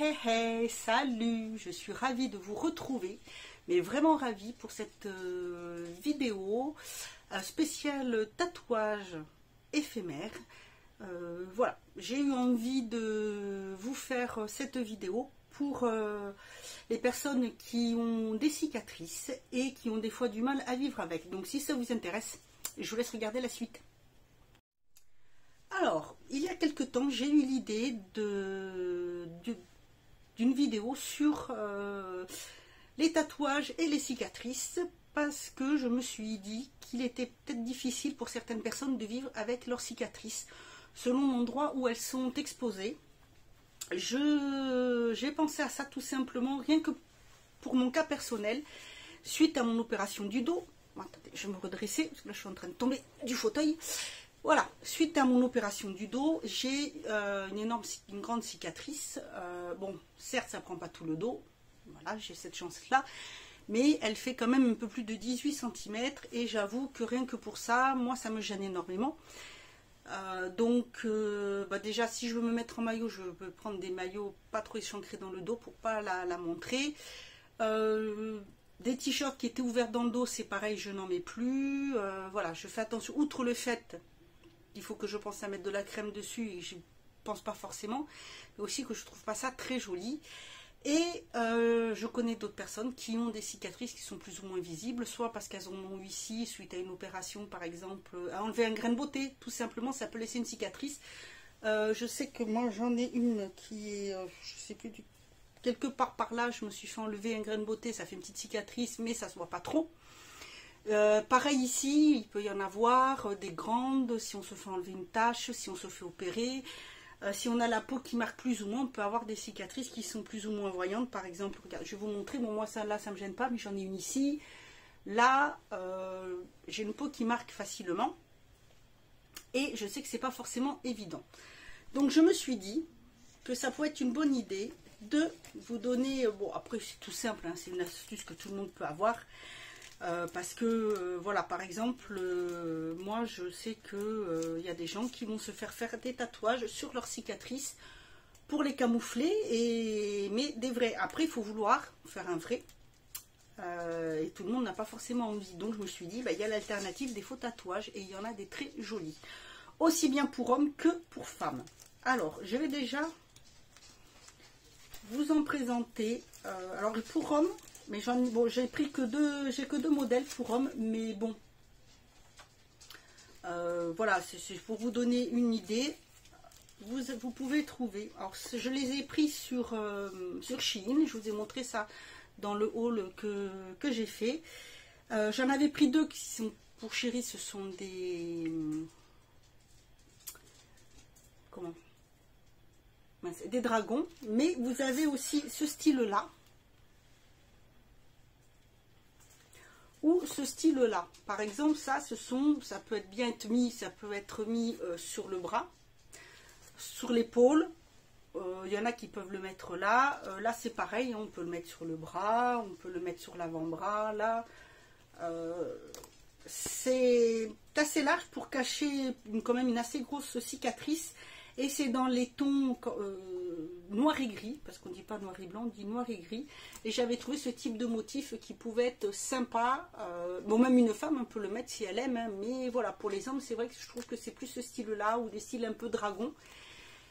Hey, salut, je suis ravie de vous retrouver, mais vraiment ravie pour cette vidéo spéciale tatouage éphémère. Voilà, j'ai eu envie de vous faire cette vidéo pour les personnes qui ont des cicatrices et qui ont des fois du mal à vivre avec. Donc si ça vous intéresse, je vous laisse regarder la suite. Alors, il y a quelque temps, j'ai eu l'idée d'une vidéo sur les tatouages et les cicatrices parce que je me suis dit qu'il était peut-être difficile pour certaines personnes de vivre avec leurs cicatrices selon l'endroit où elles sont exposées. J'ai pensé à ça tout simplement, rien que pour mon cas personnel, suite à mon opération du dos. Attendez, je vais me redresser parce que là je suis en train de tomber du fauteuil. Voilà, suite à mon opération du dos, j'ai une grande cicatrice. Bon, certes, ça ne prend pas tout le dos. Voilà, j'ai cette chance-là. Mais elle fait quand même un peu plus de 18 cm. Et j'avoue que rien que pour ça, moi, ça me gêne énormément. Déjà, si je veux me mettre en maillot, je peux prendre des maillots pas trop échancrés dans le dos pour pas la montrer. Des t-shirts qui étaient ouverts dans le dos, c'est pareil, je n'en mets plus. Voilà, je fais attention, outre le fait il faut que je pense à mettre de la crème dessus et je pense pas forcément, mais aussi que je trouve pas ça très joli. Et je connais d'autres personnes qui ont des cicatrices qui sont plus ou moins visibles, soit parce qu'elles en ont eu ici suite à une opération, par exemple, à enlever un grain de beauté, tout simplement, ça peut laisser une cicatrice. Je sais que moi j'en ai une qui est, je sais plus, quelque part par là, je me suis fait enlever un grain de beauté, ça fait une petite cicatrice, mais ça se voit pas trop. Pareil ici, il peut y en avoir des grandes, si on se fait enlever une tache, si on se fait opérer, si on a la peau qui marque plus ou moins, on peut avoir des cicatrices qui sont plus ou moins voyantes. Par exemple, regarde, je vais vous montrer, bon moi ça là ça me gêne pas, mais j'en ai une ici. Là, j'ai une peau qui marque facilement et je sais que c'est pas forcément évident. Donc je me suis dit que ça pourrait être une bonne idée de vous donner, bon après c'est tout simple, hein, c'est une astuce que tout le monde peut avoir. Parce que voilà, par exemple, moi je sais que y a des gens qui vont se faire des tatouages sur leurs cicatrices pour les camoufler, mais des vrais. Après, il faut vouloir faire un vrai, et tout le monde n'a pas forcément envie. Donc je me suis dit, il y a l'alternative des faux tatouages et il y en a des très jolis, aussi bien pour hommes que pour femmes. Alors, je vais déjà vous en présenter. Alors pour hommes, mais j'ai pris que deux modèles pour hommes, mais bon, voilà, c'est pour vous donner une idée. Vous pouvez trouver, alors je les ai pris sur Shein, je vous ai montré ça dans le haul que j'ai fait. J'en avais pris deux qui sont pour chérie, ce sont des des dragons, mais vous avez aussi ce style là ou ce style là. Par exemple, ça peut être bien être mis, ça peut être mis sur le bras, sur l'épaule. Il y en a qui peuvent le mettre là. Là c'est pareil, on peut le mettre sur le bras, on peut le mettre sur l'avant-bras. Là c'est assez large pour cacher quand même une assez grosse cicatrice. Et c'est dans les tons noir et gris, parce qu'on ne dit pas noir et blanc, on dit noir et gris. Et j'avais trouvé ce type de motif qui pouvait être sympa. Bon, même une femme, on peut le mettre si elle aime, hein, mais voilà, pour les hommes, c'est vrai que je trouve que c'est plus ce style-là, ou des styles un peu dragon.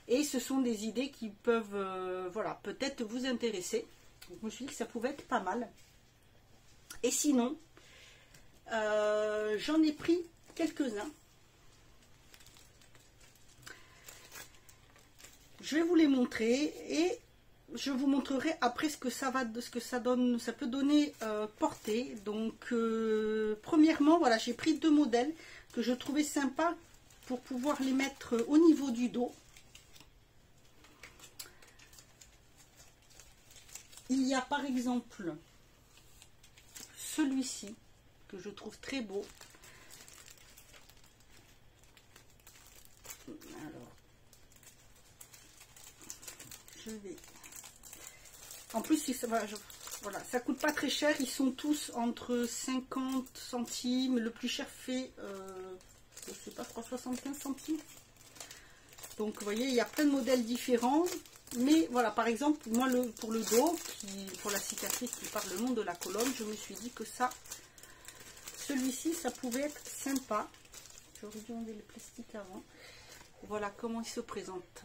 Et ce sont des idées qui peuvent, voilà, peut-être vous intéresser. Donc, je me suis dit que ça pouvait être pas mal. Et sinon, j'en ai pris quelques-uns. Je vais vous les montrer et je vous montrerai après ce que ça donne, ça peut donner portée. Donc premièrement, voilà, j'ai pris deux modèles que je trouvais sympas pour pouvoir les mettre au niveau du dos. Il y a par exemple celui-ci que je trouve très beau. Alors, je vais. En plus, voilà, ça coûte pas très cher. Ils sont tous entre 50 centimes. Le plus cher fait, je sais pas, 75 centimes. Donc, vous voyez, il y a plein de modèles différents. Mais voilà, par exemple, moi, pour le dos, pour la cicatrice qui part le long de la colonne, je me suis dit que ça, celui-ci, ça pouvait être sympa. J'aurais dû enlever le plastique avant. Voilà comment il se présente.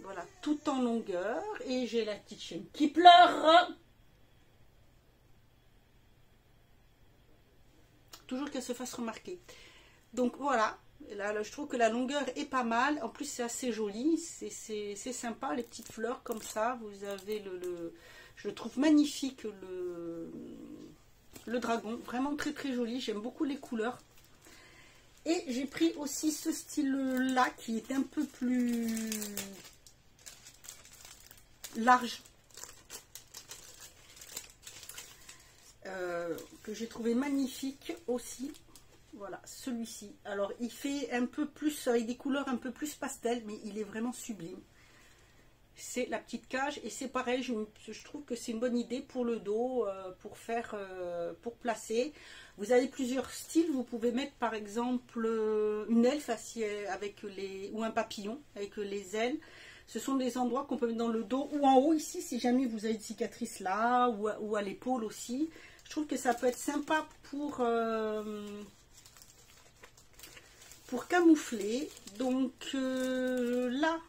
Voilà, tout en longueur. Et j'ai la petite chaîne qui pleure. Toujours qu'elle se fasse remarquer. Donc voilà, là, je trouve que la longueur est pas mal. En plus, c'est assez joli. C'est sympa, les petites fleurs comme ça. Vous avez je le trouve magnifique, le dragon. Vraiment très très joli. J'aime beaucoup les couleurs. Et j'ai pris aussi ce style-là qui est un peu plus large. Que j'ai trouvé magnifique aussi. Voilà, celui-ci. Alors, il fait un peu plus, avec des couleurs un peu plus pastel, mais il est vraiment sublime. C'est la petite cage et c'est pareil, je trouve que c'est une bonne idée pour le dos, pour placer. Vous avez plusieurs styles, vous pouvez mettre par exemple une elfe ou un papillon avec les ailes. Ce sont des endroits qu'on peut mettre dans le dos ou en haut ici, si jamais vous avez une cicatrice là, ou à l'épaule aussi. Je trouve que ça peut être sympa pour camoufler. Donc là,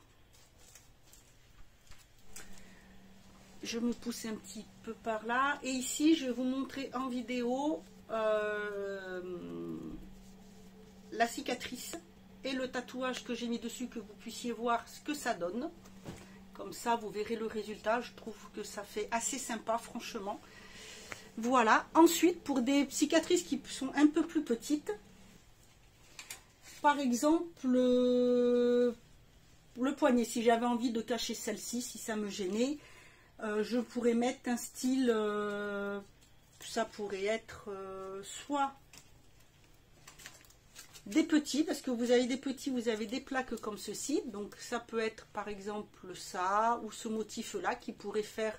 je me pousse un petit peu par là. Et ici, je vais vous montrer en vidéo la cicatrice et le tatouage que j'ai mis dessus, que vous puissiez voir ce que ça donne. Comme ça, vous verrez le résultat. Je trouve que ça fait assez sympa, franchement. Voilà. Ensuite, pour des cicatrices qui sont un peu plus petites, par exemple, le poignet, si j'avais envie de cacher celle-ci, si ça me gênait, je pourrais mettre un style, ça pourrait être soit des petits, parce que vous avez des petits, vous avez des plaques comme ceci, donc ça peut être par exemple ça, ou ce motif-là, qui pourrait faire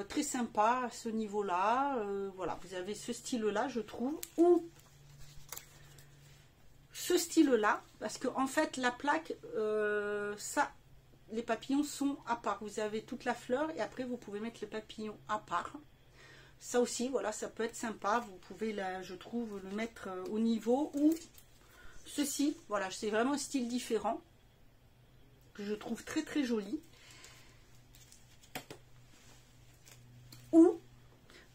très sympa à ce niveau-là. Voilà, vous avez ce style-là, je trouve, ou ce style-là, parce que en fait, la plaque, ça, les papillons sont à part. Vous avez toute la fleur et après, vous pouvez mettre les papillons à part. Ça aussi, voilà, ça peut être sympa. Vous pouvez, là, je trouve, le mettre au niveau ou ceci. Voilà, c'est vraiment un style différent que je trouve très très joli. Ou,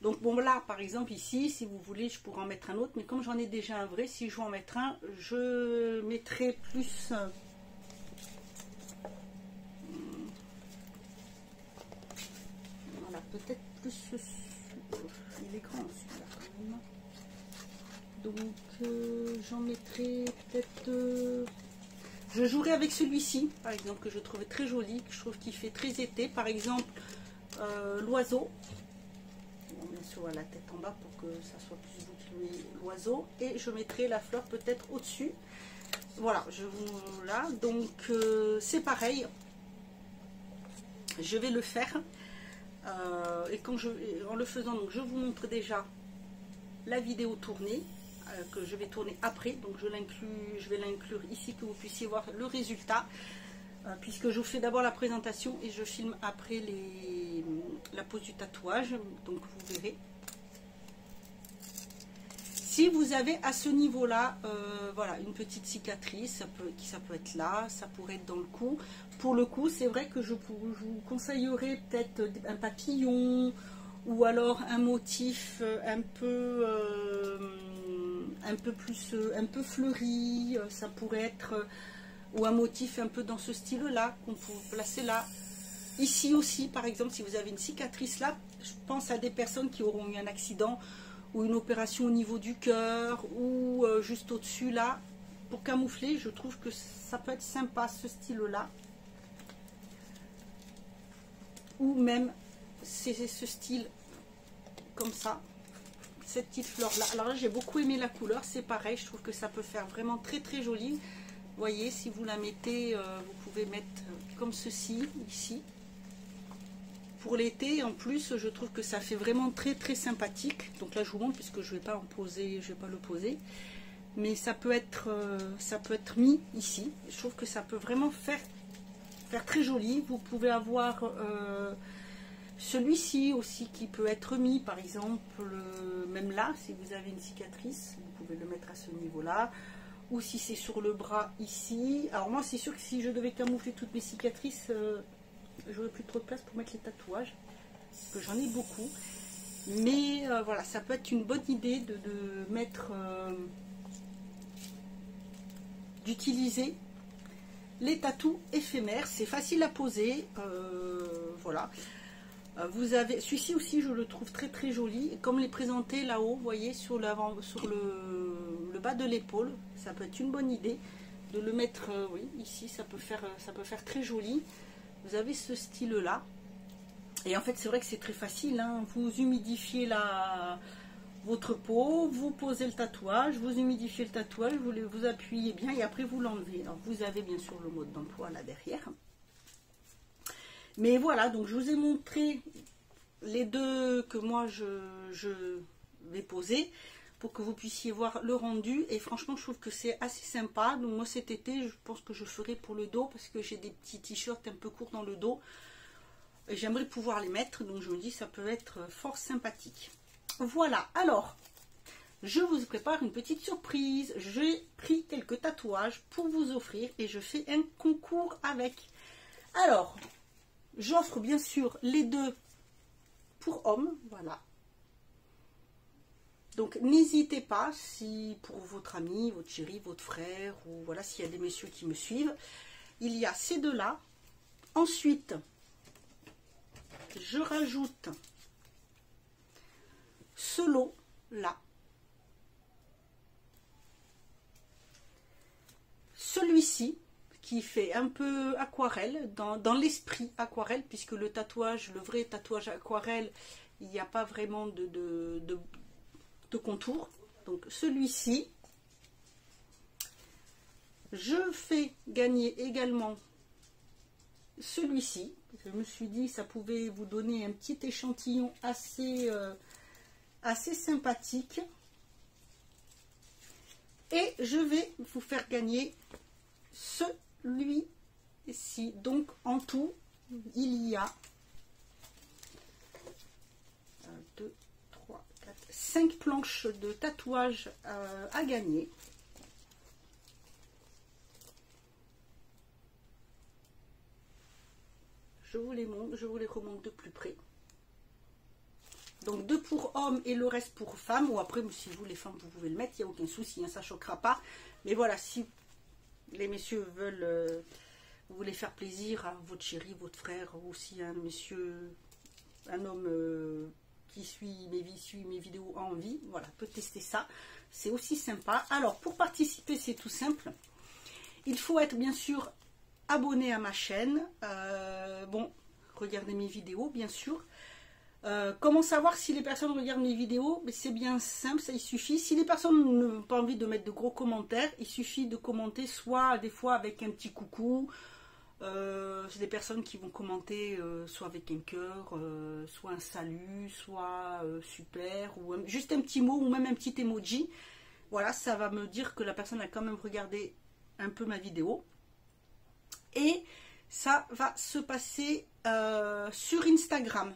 donc bon là, par exemple ici, si vous voulez, je pourrais en mettre un autre. Mais comme j'en ai déjà un vrai, si je veux en mettre un, je mettrai plus... voilà, peut-être plus... il est grand celui-là quand même. Donc j'en mettrai peut-être... je jouerai avec celui-ci, par exemple, que je trouvais très joli, que je trouve qu'il fait très été. Par exemple, l'oiseau. On met sur la tête en bas pour que ça soit plus bouclé l'oiseau. Et je mettrai la fleur peut-être au-dessus. Voilà, je vous... là. Donc c'est pareil. Je vais le faire. Et quand en le faisant, donc je vous montre déjà la vidéo tournée. Que je vais tourner après, donc je vais l'inclure ici, que vous puissiez voir le résultat, puisque je vous fais d'abord la présentation et je filme après la pose du tatouage, donc vous verrez. Si vous avez à ce niveau là, voilà, une petite cicatrice, ça peut être là, ça pourrait être dans le cou. Pour le coup, c'est vrai que je vous conseillerais peut-être un papillon, ou alors un motif un peu fleuri, ça pourrait être, ou un motif un peu dans ce style là qu'on peut placer là. Ici aussi, par exemple, si vous avez une cicatrice là, je pense à des personnes qui auront eu un accident ou une opération au niveau du cœur, ou juste au-dessus là, pour camoufler. Je trouve que ça peut être sympa, ce style là, ou même c'est ce style comme ça, cette petite fleur là. Alors là, j'ai beaucoup aimé la couleur, c'est pareil, je trouve que ça peut faire vraiment très très joli. Vous voyez, si vous la mettez, vous pouvez mettre comme ceci ici pour l'été. En plus, je trouve que ça fait vraiment très très sympathique. Donc là, je vous montre, puisque je vais pas en poser, je vais pas le poser, mais ça peut être mis ici. Je trouve que ça peut vraiment faire faire très joli. Vous pouvez avoir celui-ci aussi qui peut être mis, par exemple, même là, si vous avez une cicatrice, vous pouvez le mettre à ce niveau-là. Ou si c'est sur le bras ici. Alors moi, c'est sûr que si je devais camoufler toutes mes cicatrices, j'aurais plus trop de place pour mettre les tatouages, parce que j'en ai beaucoup. Mais voilà, ça peut être une bonne idée de mettre, d'utiliser les tatous éphémères. C'est facile à poser, voilà. Vous avez celui-ci aussi, je le trouve très très joli. Et comme les présenté là-haut, vous voyez, sur l'avant, sur le bas de l'épaule, ça peut être une bonne idée de le mettre. Oui, ici, ça peut faire très joli. Vous avez ce style-là. Et en fait, c'est vrai que c'est très facile, hein. Vous humidifiez votre peau, vous posez le tatouage, vous humidifiez le tatouage, vous appuyez bien et après vous l'enlevez. Alors, vous avez bien sûr le mode d'emploi là derrière. Mais voilà, donc je vous ai montré les deux que moi je vais poser pour que vous puissiez voir le rendu. Et franchement, je trouve que c'est assez sympa. Donc moi cet été, je pense que je ferai pour le dos parce que j'ai des petits t-shirts un peu courts dans le dos. Et j'aimerais pouvoir les mettre, donc je me dis ça peut être fort sympathique. Voilà, alors, je vous prépare une petite surprise. J'ai pris quelques tatouages pour vous offrir et je fais un concours avec. Alors, j'offre bien sûr les deux pour hommes, voilà. Donc n'hésitez pas, si pour votre ami, votre chéri, votre frère, ou voilà, s'il y a des messieurs qui me suivent, il y a ces deux-là. Ensuite, je rajoute ce lot-là. Celui-ci, qui fait un peu aquarelle, dans l'esprit aquarelle, puisque le tatouage, le vrai tatouage aquarelle, il n'y a pas vraiment de contour. Donc celui-ci, je fais gagner également celui-ci. Je me suis dit ça pouvait vous donner un petit échantillon assez sympathique. Et je vais vous faire gagner celui-ci. Donc en tout, il y a 1, 2, 3, 4, 5 planches de tatouage à gagner. Je vous les montre, je vous les remonte de plus près. Donc 2 pour hommes et le reste pour femmes. Ou après, si vous les femmes, vous pouvez le mettre, il n'y a aucun souci, hein, ça ne choquera pas. Mais voilà, si les messieurs veulent, vous voulez faire plaisir à votre chéri, votre frère, ou si un monsieur, un homme qui suit mes vidéos a envie, voilà, peut tester ça. C'est aussi sympa. Alors, pour participer, c'est tout simple. Il faut être bien sûr abonné à ma chaîne. Bon, regardez mes vidéos, bien sûr. Comment savoir si les personnes regardent mes vidéos? C'est bien simple, ça il suffit. Si les personnes n'ont pas envie de mettre de gros commentaires, il suffit de commenter soit des fois avec un petit coucou. C'est des personnes qui vont commenter soit avec un cœur, soit un salut, soit super, ou juste un petit mot ou même un petit emoji. Voilà, ça va me dire que la personne a quand même regardé un peu ma vidéo. Et ça va se passer sur Instagram.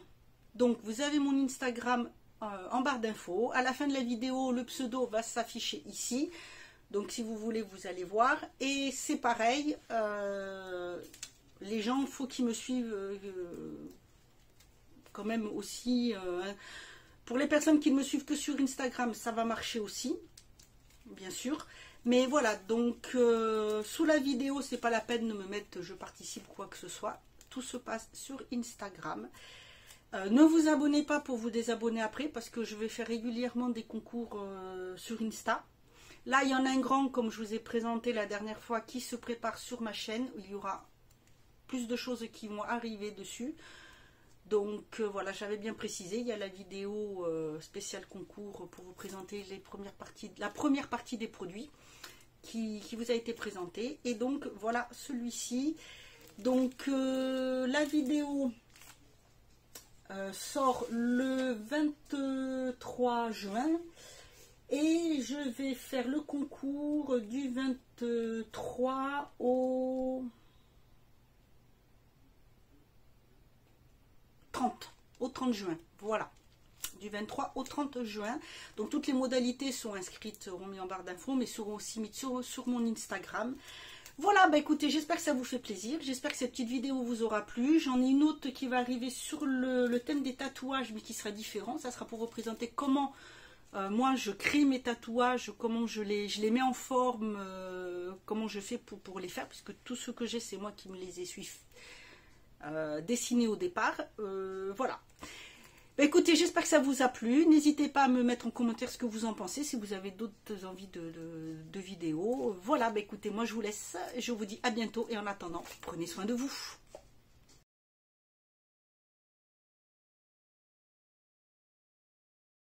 Donc vous avez mon Instagram en barre d'infos. À la fin de la vidéo, le pseudo va s'afficher ici. Donc si vous voulez, vous allez voir. Et c'est pareil, les gens, il faut qu'ils me suivent quand même aussi. Pour les personnes qui ne me suivent que sur Instagram, ça va marcher aussi, bien sûr. Mais voilà, donc sous la vidéo, c'est pas la peine de me mettre je participe quoi que ce soit. Tout se passe sur Instagram. Ne vous abonnez pas pour vous désabonner après, parce que je vais faire régulièrement des concours sur Insta. Là, il y en a un grand, comme je vous ai présenté la dernière fois, qui se prépare sur ma chaîne. Il y aura plus de choses qui vont arriver dessus. Donc voilà, j'avais bien précisé, il y a la vidéo spéciale concours pour vous présenter la première partie des produits qui vous a été présentée. Et donc voilà celui-ci. Donc la vidéo sort le 23 juin et je vais faire le concours du 23 au au 30 juin. Voilà, du 23 au 30 juin. Donc toutes les modalités sont inscrites, seront mises en barre d'infos, mais seront aussi mises sur mon Instagram. Voilà, bah écoutez, j'espère que ça vous fait plaisir. J'espère que cette petite vidéo vous aura plu. J'en ai une autre qui va arriver sur le thème des tatouages, mais qui sera différent. Ça sera pour vous présenter comment moi je crée mes tatouages, comment je les mets en forme, comment je fais pour les faire, puisque tout ce que j'ai, c'est moi qui me les ai dessinés au départ. Voilà. Bah écoutez, j'espère que ça vous a plu. N'hésitez pas à me mettre en commentaire ce que vous en pensez, si vous avez d'autres envies de vidéos. Voilà, bah écoutez, moi je vous laisse. Je vous dis à bientôt et en attendant, prenez soin de vous.